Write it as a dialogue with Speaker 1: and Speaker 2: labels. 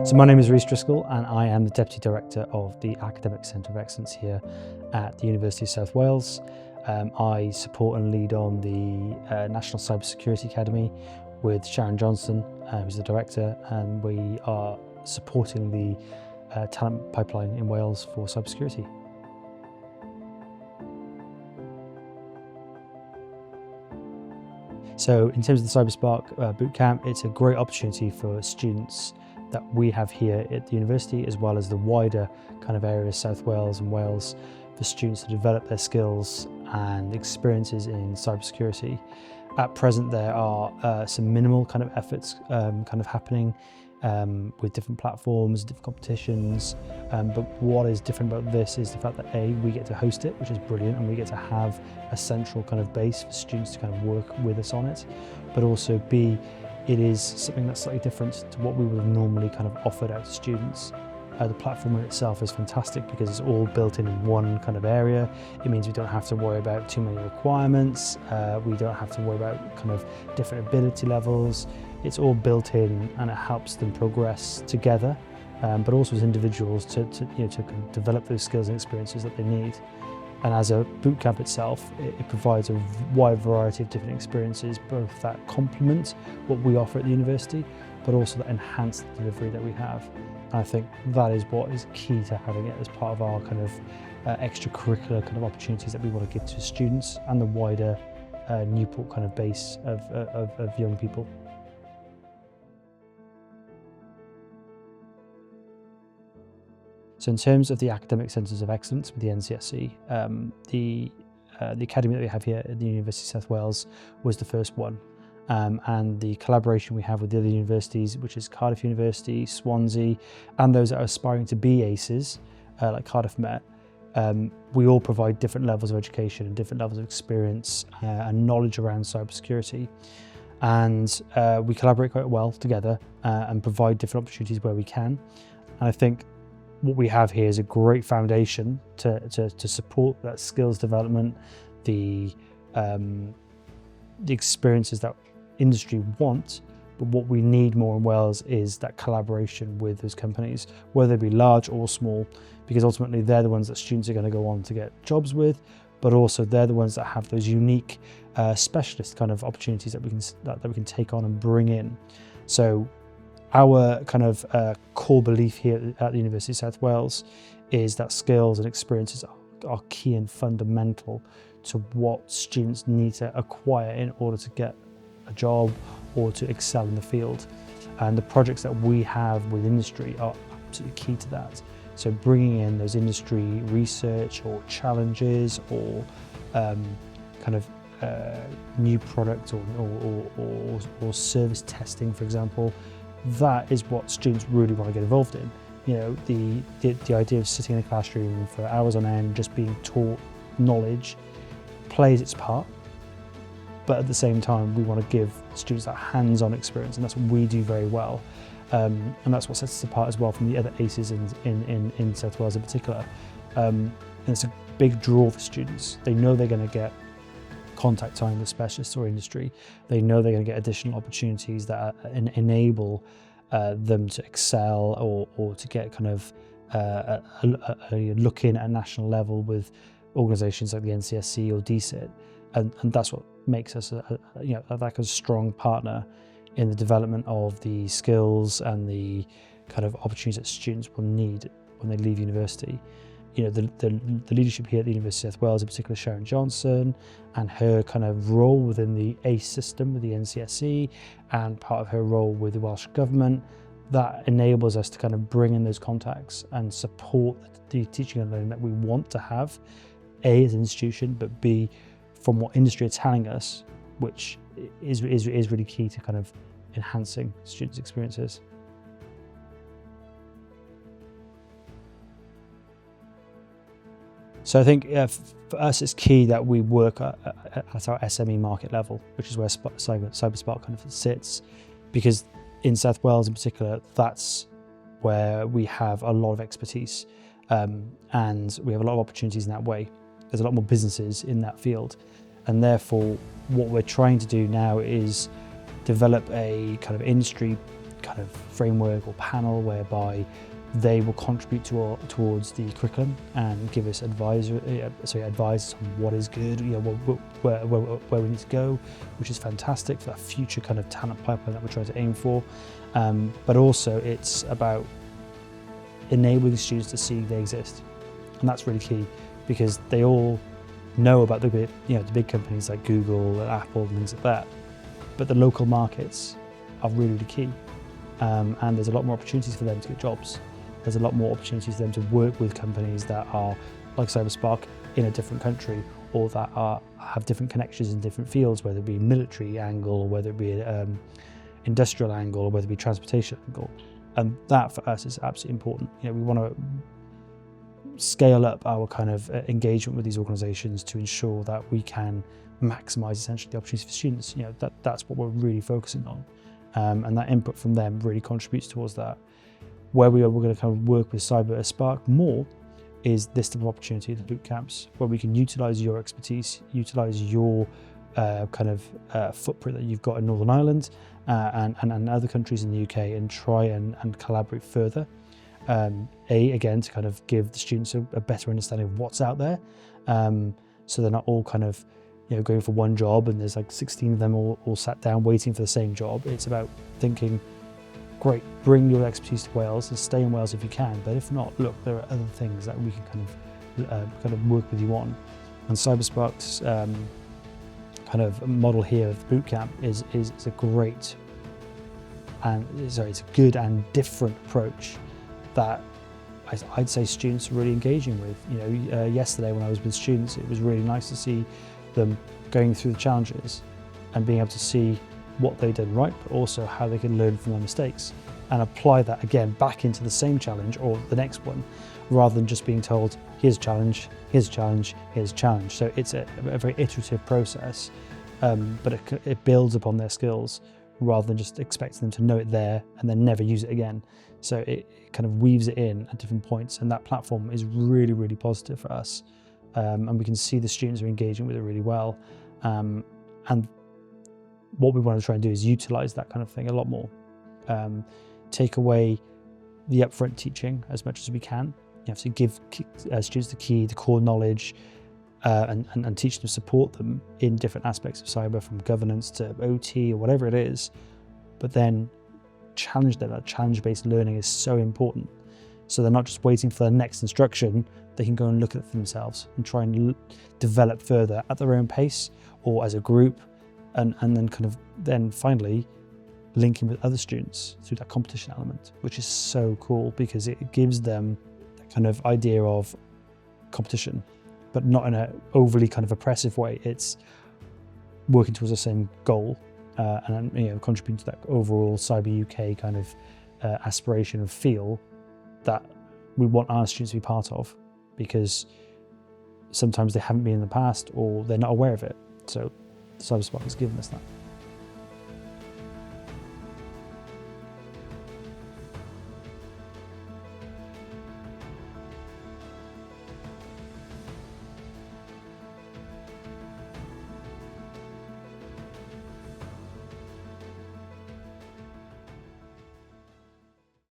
Speaker 1: So my name is Rhys and I am the Deputy Director of the Academic Centre of Excellence here at the University of South Wales. I support and lead on the National CyberSecurity Academy with Sharon Johnson, who's the Director, and we are supporting the talent pipeline in Wales for cybersecurity. So in terms of the CyberSpark Bootcamp, it's a great opportunity for students that we have here at the university, as well as the wider kind of area of South Wales and Wales, for students to develop their skills and experiences in cybersecurity. At present, there are some minimal kind of efforts kind of happening with different platforms, different competitions, but what is different about this is the fact that A, we get to host it, which is brilliant, and we get to have a central kind of base for students to kind of work with us on it, but also B, it is something that's slightly different to what we would have normally kind of offered out to students. The platform in itself is fantastic because it's all built in one kind of area. It means we don't have to worry about too many requirements. We don't have to worry about kind of different ability levels. It's all built in and it helps them progress together, but also as individuals to develop those skills and experiences that they need. And as a bootcamp itself, it provides a wide variety of different experiences, both that complement what we offer at the university, but also that enhance the delivery that we have. And I think that is what is key to having it as part of our kind of extracurricular kind of opportunities that we want to give to students and the wider Newport kind of base of young people. So in terms of the academic centres of excellence with the NCSE, the academy that we have here at the University of South Wales was the first one. And the collaboration we have with the other universities, which is Cardiff University, Swansea, and those that are aspiring to be ACEs, like Cardiff Met, we all provide different levels of education and different levels of experience and knowledge around cybersecurity. And we collaborate quite well together and provide different opportunities where we can. And I think what we have here is a great foundation to support that skills development, the experiences that industry want, but what we need more in Wales is that collaboration with those companies, whether they be large or small, because ultimately they're the ones that students are going to go on to get jobs with, but also they're the ones that have those unique specialist kind of opportunities that we can take on and bring in. So our kind of core belief here at the University of South Wales is that skills and experiences are key and fundamental to what students need to acquire in order to get a job or to excel in the field. And the projects that we have with industry are absolutely key to that. So bringing in those industry research or challenges or kind of new product or service testing, for example, that is what students really want to get involved in. You know, the idea of sitting in a classroom for hours on end, just being taught knowledge, plays its part, but at the same time we want to give students that hands-on experience, and that's what we do very well, and that's what sets us apart as well from the other ACEs in South Wales in particular. And it's a big draw for students. They know they're going to get contact time with specialists or industry. They know they're going to get additional opportunities that enable them to excel or to get kind of a look in at a national level with organisations like the NCSE or DCIT, and that's what makes us like a strong partner in the development of the skills and the kind of opportunities that students will need when they leave university. You know, the leadership here at the University of South Wales, in particular Sharon Johnson, and her kind of role within the ACE system with the NCSE, and part of her role with the Welsh Government, that enables us to kind of bring in those contacts and support the teaching and learning that we want to have, A, as an institution, but B, from what industry are telling us, which is really key to kind of enhancing students' experiences. So I think for us it's key that we work at our SME market level, which is where CyberSpark kind of sits, because in South Wales in particular, that's where we have a lot of expertise, and we have a lot of opportunities in that way. There's a lot more businesses in that field, and therefore what we're trying to do now is develop a kind of industry kind of framework or panel whereby they will contribute towards the curriculum and give us advice on what is good, where we need to go, which is fantastic for that future kind of talent pipeline that we're trying to aim for. But also it's about enabling students to see they exist, and that's really key because they all know about the big companies like Google and Apple and things like that, but the local markets are really, really key, and there's a lot more opportunities for them to get jobs. There's a lot more opportunities for them to work with companies that are like CyberSpark in a different country, or that have different connections in different fields, whether it be military angle, or whether it be an industrial angle, or whether it be transportation angle. And that for us is absolutely important. We want to scale up our kind of engagement with these organisations to ensure that we can maximise essentially the opportunities for students. That's what we're really focusing on, and that input from them really contributes towards that. Where we're going to kind of work with CyberSpark more is this type of opportunity, the boot camps, where we can utilise your expertise, utilise your footprint that you've got in Northern Ireland and other countries in the UK, and try and collaborate further. Again, to kind of give the students a better understanding of what's out there, so they're not all kind of going for one job and there's like 16 of them all sat down waiting for the same job. It's about thinking, great, bring your expertise to Wales and stay in Wales if you can, but if not, look, there are other things that we can kind of work with you on. And CyberSpark's kind of model here of the bootcamp is a great and it's a good and different approach that I'd say students are really engaging with. Yesterday when I was with students, it was really nice to see them going through the challenges and being able to see what they've done right, but also how they can learn from their mistakes and apply that again back into the same challenge or the next one, rather than just being told, here's a challenge, here's a challenge, here's a challenge. So it's a very iterative process, but it builds upon their skills rather than just expecting them to know it there and then never use it again. So it kind of weaves it in at different points, and that platform is really, really positive for us. And we can see the students are engaging with it really well. And what we want to try and do is utilize that kind of thing a lot more. Take away the upfront teaching as much as we can. You have to give students the core knowledge, and teach them, support them in different aspects of cyber, from governance to OT or whatever it is. But then challenge them. That challenge-based learning is so important. So they're not just waiting for the next instruction. They can go and look at it for themselves and try and develop further at their own pace or as a group. And then finally linking with other students through that competition element, which is so cool because it gives them that kind of idea of competition, but not in an overly kind of oppressive way. It's working towards the same goal, and contributing to that overall Cyber UK kind of aspiration and feel that we want our students to be part of, because sometimes they haven't been in the past or they're not aware of it. So CyberSpark has given us that.